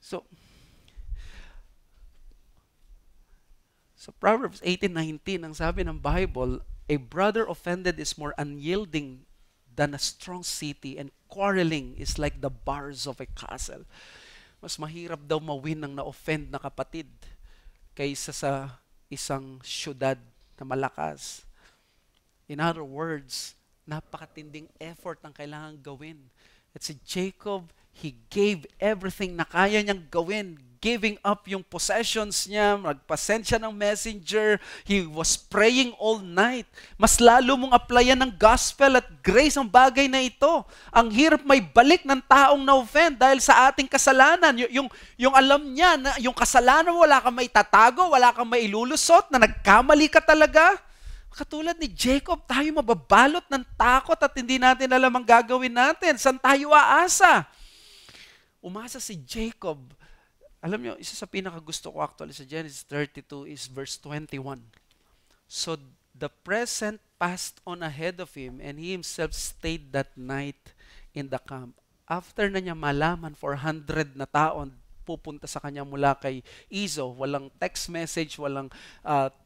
So Proverbs 18:19, ang sabi ng Bible, a brother offended is more unyielding than a strong city, and quarreling is like the bars of a castle. Mas mahirap daw mawin ng na-offend na kapatid kaysa sa isang syudad na malakas. In other words, napakatinding effort ang kailangan gawin. At si Jacob, he gave everything na kaya niyang gawin, giving up yung possessions niya, nagpasensya ng messenger, he was praying all night. Mas lalo mong applyan ng gospel at grace ang bagay na ito. Ang hirap may balik ng taong na-offend dahil sa ating kasalanan. Yung alam niya na yung kasalanan mo, wala kang maitatago, wala kang mailulusot, na nagkamali ka talaga. Katulad ni Jacob, tayo mababalot ng takot at hindi natin alam ang gagawin natin. Saan tayo aasa? Umasa si Jacob. Alam niyo, isa sa pinakagusto ko actually sa Genesis 32 is verse 21. So the present passed on ahead of him and he himself stayed that night in the camp. After na niya malaman 400 na taon pupunta sa kanya mula kay Izo, walang text message, walang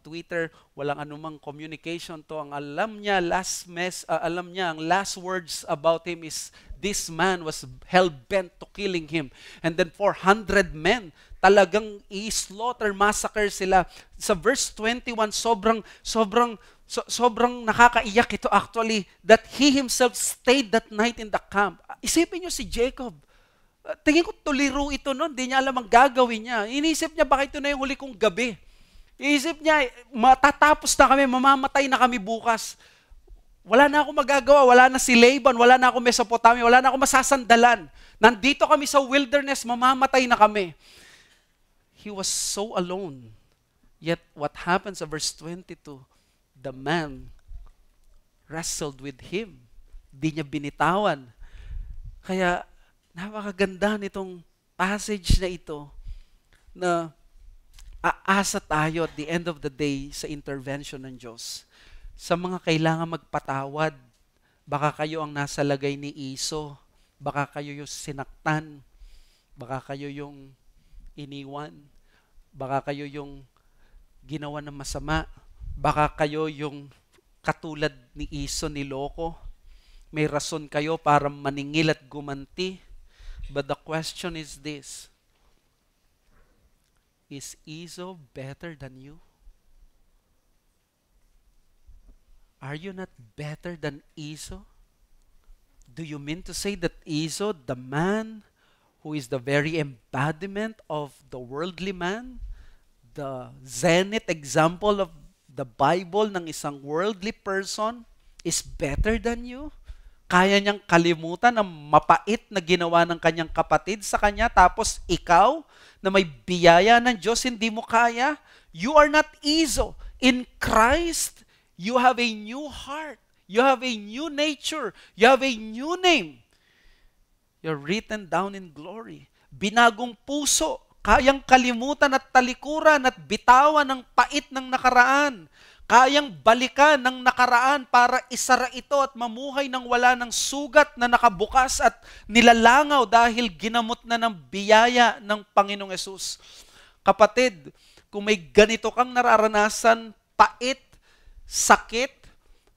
Twitter, walang anumang communication to. Ang alam niya, ang last words about him is this man was hell-bent to killing him. And then 400 men, talagang i-slaughter, massacre sila. Sa verse 21, sobrang nakakaiyak ito actually, that he himself stayed that night in the camp. Isipin niyo si Jacob. Tingin ko tuliro ito noon, hindi niya alam ang gagawin niya. Inisip niya, baka ito na yung huli kong gabi. Inisip niya, matatapos na kami, mamamatay na kami bukas. Wala na akong magagawa, wala na si Laban, wala na akong Mesopotamia, wala na akong masasandalan. Nandito kami sa wilderness, mamamatay na kami. He was so alone. Yet what happens sa verse 22, the man wrestled with him. Di niya binitawan. Kaya napakaganda nitong passage na ito na aasa tayo at the end of the day sa intervention ng Diyos. Sa mga kailangan magpatawad, baka kayo ang nasa lagay ni Iso, baka kayo yung sinaktan, baka kayo yung iniwan, baka kayo yung ginawa ng masama, baka kayo yung katulad ni Iso niloko, may rason kayo para maningil at gumanti. But the question is this: is Iso better than you? Are you not better than Iso? Do you mean to say that Iso, the man who is the very embodiment of the worldly man, the zenith example of the Bible ng isang worldly person, is better than you? Kaya niyang kalimutan ang mapait na ginawa ng kanyang kapatid sa kanya, tapos ikaw na may biyaya ng Diyos, hindi mo kaya? You are not Iso. In Christ, you have a new heart. You have a new nature. You have a new name. You're written down in glory. Binagong puso. Kayang kalimutan at talikuran at bitawan ng pait ng nakaraan. Kayang balikan ng nakaraan para isara ito at mamuhay ng wala ng sugat na nakabukas at nilalangaw dahil ginamot na ng biyaya ng Panginoong Yesus. Kapatid, kung may ganito kang nararanasan, pait, sakit,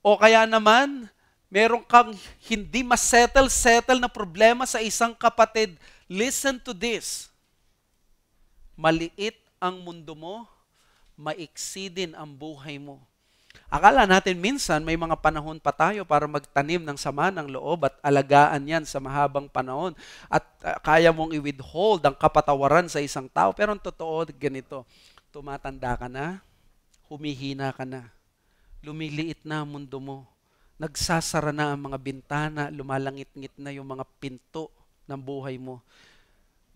o kaya naman, meron kang hindi masettle na problema sa isang kapatid, listen to this. Maliit ang mundo mo, maiksi din ang buhay mo. Akala natin minsan may mga panahon pa tayo para magtanim ng sama ng loob at alagaan yan sa mahabang panahon. At kaya mong i-withhold ang kapatawaran sa isang tao. Pero ang totoo, ganito, tumatanda ka na, humihina ka na, lumiliit na ang mundo mo, nagsasara na ang mga bintana, lumalangit-ngit na yung mga pinto ng buhay mo.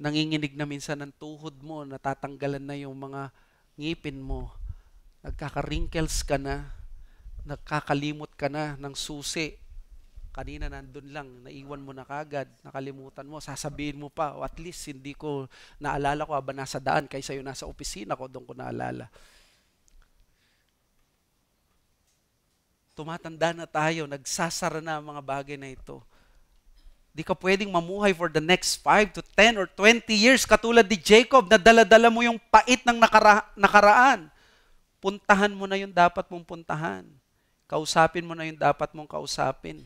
Nanginginig na minsan ang tuhod mo, natatanggalan na yung mga ngipin mo, nagkaka-wrinkles ka na, nagkakalimot ka na ng susi. Kanina nandun lang, naiwan mo na kagad, nakalimutan mo, sasabihin mo pa, o at least hindi ko naalala ko habang nasa daan, kaysa yung nasa opisina ko, doon ko naalala. Tumatanda na tayo, nagsasara na ang mga bagay na ito. Di ka pwedeng mamuhay for the next 5 to 10 or 20 years katulad ni Jacob na dala-dala mo yung pait ng nakaraan. Puntahan mo na yung dapat mong puntahan. Kausapin mo na yung dapat mong kausapin.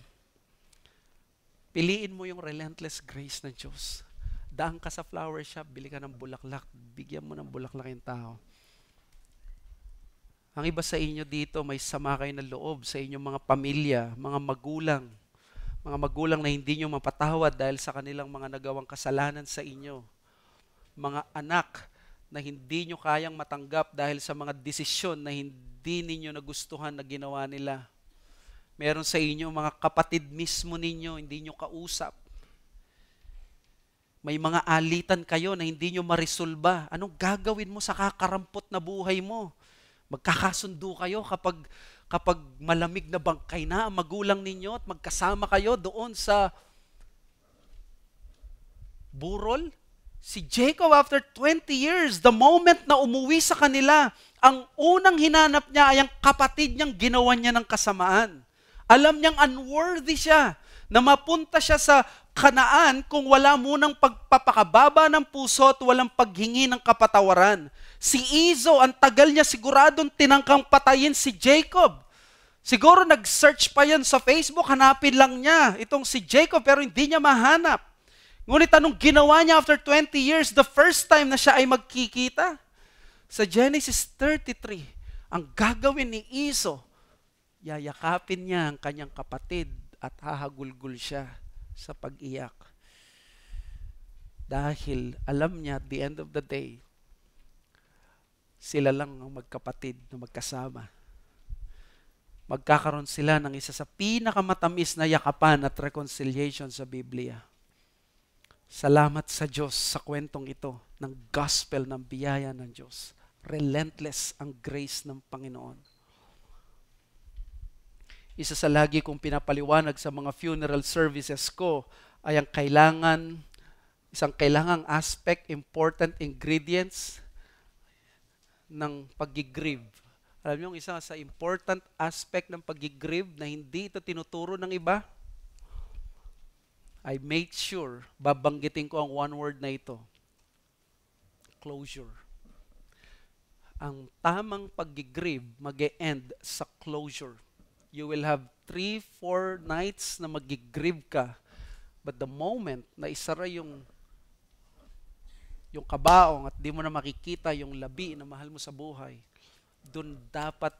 Piliin mo yung relentless grace ng Diyos. Daan ka sa flower shop, bili ka ng bulaklak, bigyan mo ng bulaklak yung tao. Ang iba sa inyo dito, may sama kayo ng loob sa inyong mga pamilya, mga magulang, Mga magulang na hindi nyo mapatawad dahil sa kanilang mga nagawang kasalanan sa inyo. Mga anak na hindi nyo kayang matanggap dahil sa mga desisyon na hindi ninyo nagustuhan na ginawa nila. Meron sa inyo mga kapatid mismo ninyo, hindi nyo kausap. May mga alitan kayo na hindi nyo marisolba. Anong gagawin mo sa kakarampot na buhay mo? Magkakasundo kayo kapag malamig na bangkay na ang magulang ninyo at magkasama kayo doon sa burol. Si Jacob, after 20 years, the moment na umuwi sa kanila, ang unang hinanap niya ay ang kapatid niyang ginawa niya ng kasamaan. Alam niyang unworthy siya na mapunta siya sa Kanaan kung wala munang pagpapakababa ng puso at walang paghingi ng kapatawaran. Si Esau, ang tagal niya siguradong tinangkang patayin si Jacob. Siguro nag-search pa yan sa Facebook, hanapin lang niya itong si Jacob pero hindi niya mahanap. Ngunit anong ginawa niya after 20 years, the first time na siya ay magkikita? Sa Genesis 33, ang gagawin ni Esau, yayakapin niya ang kanyang kapatid at hahagulgul siya sa pag-iyak. Dahil alam niya at the end of the day, sila lang ang magkapatid na magkasama. Magkakaroon sila ng isa sa pinakamatamis na yakapan at reconciliation sa Biblia. Salamat sa Diyos sa kwentong ito ng gospel ng biyaya ng Diyos. Relentless ang grace ng Panginoon. Isa sa lagi kong pinapaliwanag sa mga funeral services ko ay ang isang kailangang aspect, important ingredients ng pag-grieve. Alam niyo, isa sa important aspect ng pag-grieve na hindi ito tinuturo ng iba, I made sure, babanggitin ko ang one word na ito, closure. Ang tamang pag-grieve mag-e-end sa closure. You will have 3-4 nights na mag-grieve ka. But the moment na isara yung kabaong at di mo na makikita yung labi na mahal mo sa buhay, dun dapat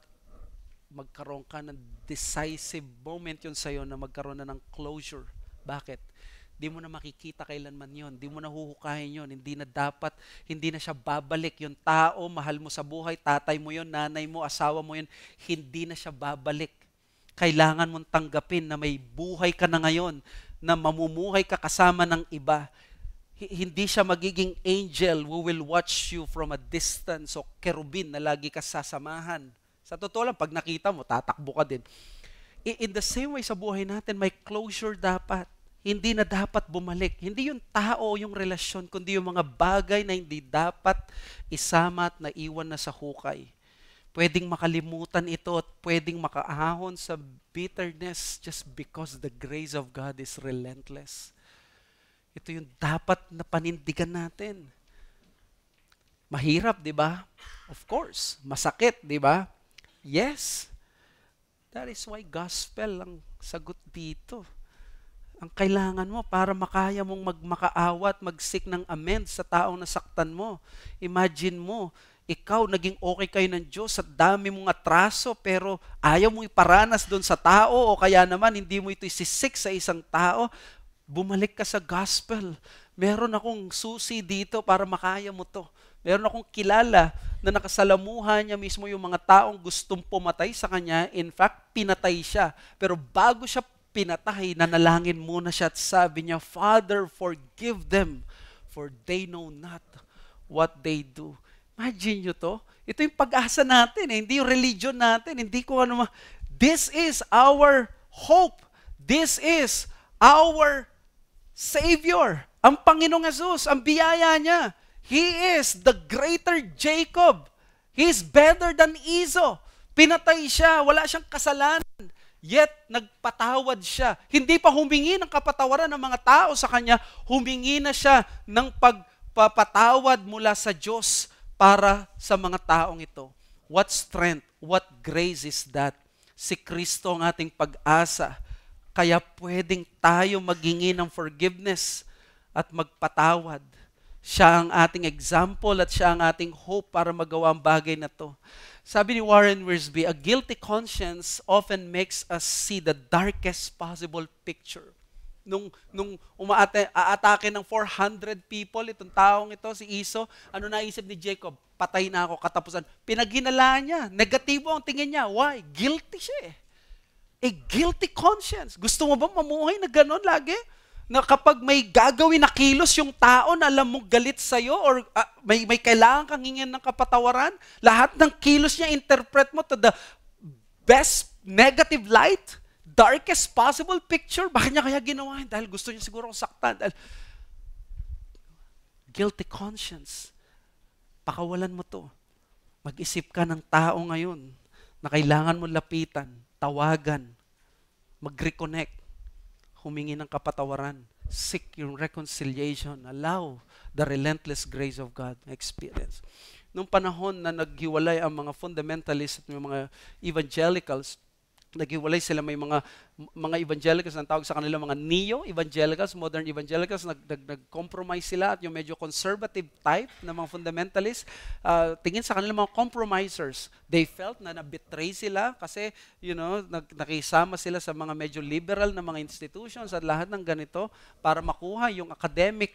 magkaroon ka ng decisive moment yun sa'yo na magkaroon na ng closure. Bakit? Di mo na makikita kailanman yun. Di mo na huhukahin yun. Hindi na siya babalik. Yung tao, mahal mo sa buhay, tatay mo yun, nanay mo, asawa mo yun, hindi na siya babalik. Kailangan mong tanggapin na may buhay ka na ngayon, na mamumuhay ka kasama ng iba. Hindi siya magiging angel who will watch you from a distance o kerubin na lagi ka sasamahan. Sa totoo lang, pag nakita mo, tatakbo ka din. In the same way sa buhay natin, may closure dapat. Hindi na dapat bumalik. Hindi yung tao, yung relasyon, kundi yung mga bagay na hindi dapat isama at naiwan na sa hukay. Pwedeng makalimutan ito at pwedeng makaahon sa bitterness just because the grace of God is relentless. Ito yung dapat na panindigan natin. Mahirap, di ba? Of course. Masakit, di ba? Yes. That is why gospel ang sagot dito. Ang kailangan mo para makaya mong magmakaawa at mag-seek ng amends sa taong nasaktan mo. Imagine mo, ikaw, naging okay kayo ng Diyos at dami mong atraso pero ayaw mo iparanas doon sa tao o kaya naman hindi mo ito isisik sa isang tao, bumalik ka sa gospel. Meron akong susi dito para makaya mo to. Meron akong kilala na nakasalamuhan niya mismo yung mga taong gustong pumatay sa kanya. In fact, pinatay siya. Pero bago siya pinatay, nanalangin muna siya at sabi niya, Father, forgive them, for they know not what they do. Imagine nyo to. Ito yung pag-asa natin, hindi yung religion natin, hindi ko ano. This is our hope. This is our Savior. Ang Panginoong Hesus, ang biyaya niya. He is the greater Jacob. He is better than Esau. Pinatay siya, wala siyang kasalanan. Yet, nagpatawad siya. Hindi pa humingi ng kapatawaran ng mga tao sa kanya, humingi na siya ng pagpapatawad mula sa Diyos para sa mga taong ito. What strength, what grace is that? Si Kristo ang ating pag-asa. Kaya pwedeng tayo maghingi ng forgiveness at magpatawad. Siya ang ating example at siya ang ating hope para magawa ang bagay na to. Sabi ni Warren Wiersbe, a guilty conscience often makes us see the darkest possible picture. Nung aatake ng 400 people, itong taong ito, si Esau, ano naisip ni Jacob? Patay na ako, katapusan. Pinaghinalaan niya. Negatibo ang tingin niya. Why? Guilty siya eh. A guilty conscience. Gusto mo ba mamuhay na gano'n lagi? Na kapag may gagawin na kilos yung tao na alam mong galit sa'yo or may kailangan kang hingin ng kapatawaran, lahat ng kilos niya interpret mo to the best negative light, darkest possible picture. Bakit niya kaya ginawa yun? Dahil gusto niya siguro akong saktan. Dahil guilty conscience. Pakawalan mo to. Mag-isip ka ng tao ngayon na kailangan mo lapitan, tawagan, mag-reconnect, humingi ng kapatawaran, seek yung reconciliation, allow the relentless grace of God na experience. Nung panahon na naghiwalay ang mga fundamentalists at yung mga evangelicals, naghiwalay sila, may mga evangelicals na tawag sa kanila mga neo-evangelicals, modern evangelicals, nag-compromise sila at yung medyo conservative type na mga fundamentalists, tingin sa kanila mga compromisers. They felt na na-betray sila kasi, nakisama sila sa mga medyo liberal na mga institutions at lahat ng ganito para makuha yung academic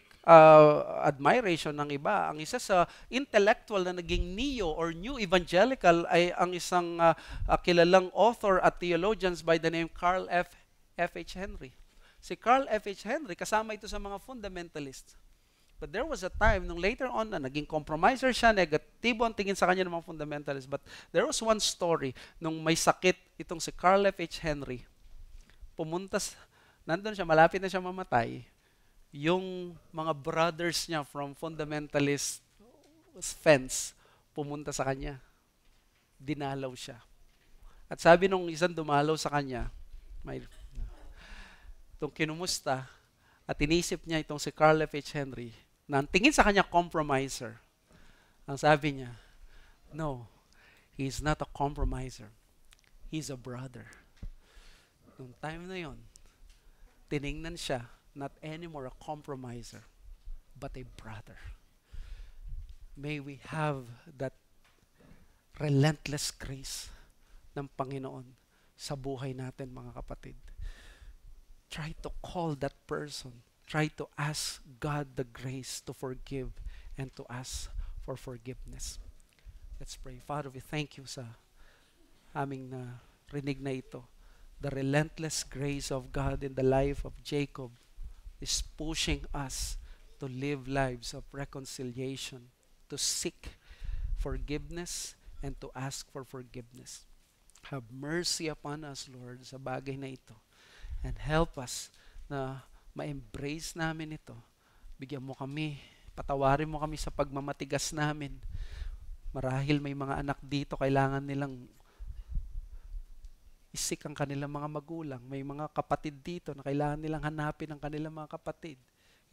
admiration ng iba. Ang isa sa intellectual na naging neo or new evangelical ay ang isang kilalang author at theologians by the name Carl F.H. Henry. Si Carl F.H. Henry, kasama ito sa mga fundamentalists. But there was a time, nung later on na naging compromiser siya, negatibo ang tingin sa kanya ng mga fundamentalists. But there was one story, nung may sakit itong si Carl F.H. Henry, nandun siya, malapit na siya mamatay, yung mga brothers niya from fundamentalist fence, pumunta sa kanya. Dinalaw siya. At sabi nung isang dumalaw sa kanya, itong kinumusta, at inisip niya itong si Carl F.H. Henry, na ang tingin sa kanya compromiser. Ang sabi niya, no, he's not a compromiser. He's a brother. Nung time na yon, tiningnan siya, not anymore a compromiser, but a brother. May we have that relentless grace ng Panginoon sa buhay natin, mga kapatid. Try to call that person. Try to ask God the grace to forgive and to ask for forgiveness. Let's pray. Father, we thank you sa aming rinig na ito. The relentless grace of God in the life of Jacob is pushing us to live lives of reconciliation, to seek forgiveness, and to ask for forgiveness. Have mercy upon us, Lord, sa bagay na ito. And help us na ma-embrace namin ito. Bigyan mo kami, patawarin mo kami sa pagmamatigas namin. Marahil may mga anak dito, kailangan nilang isik ang kanilang mga magulang. May mga kapatid dito na kailangan nilang hanapin ang kanilang mga kapatid.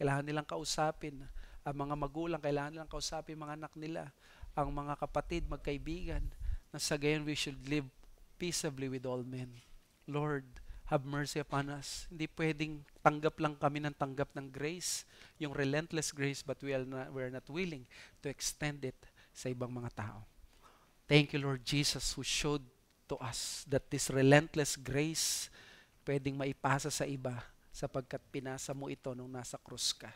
Kailangan nilang kausapin ang mga magulang, kailangan nilang kausapin mga anak nila, ang mga kapatid, magkaibigan, na sa gayon we should live peaceably with all men. Lord, have mercy upon us. Hindi pwedeng tanggap lang kami ng tanggap ng grace, yung relentless grace, but we're not willing to extend it sa ibang mga tao. Thank you, Lord Jesus, who showed to us that this relentless grace pwedeng maipasa sa iba sapagkat pinasa mo ito nung nasa krus ka.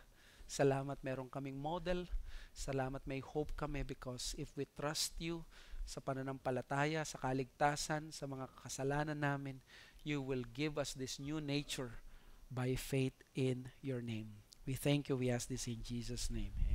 Salamat meron kaming model. Salamat may hope kami because if we trust you sa pananampalataya, sa kaligtasan, sa mga kasalanan namin, you will give us this new nature by faith in your name. We thank you. We ask this in Jesus' name. Amen.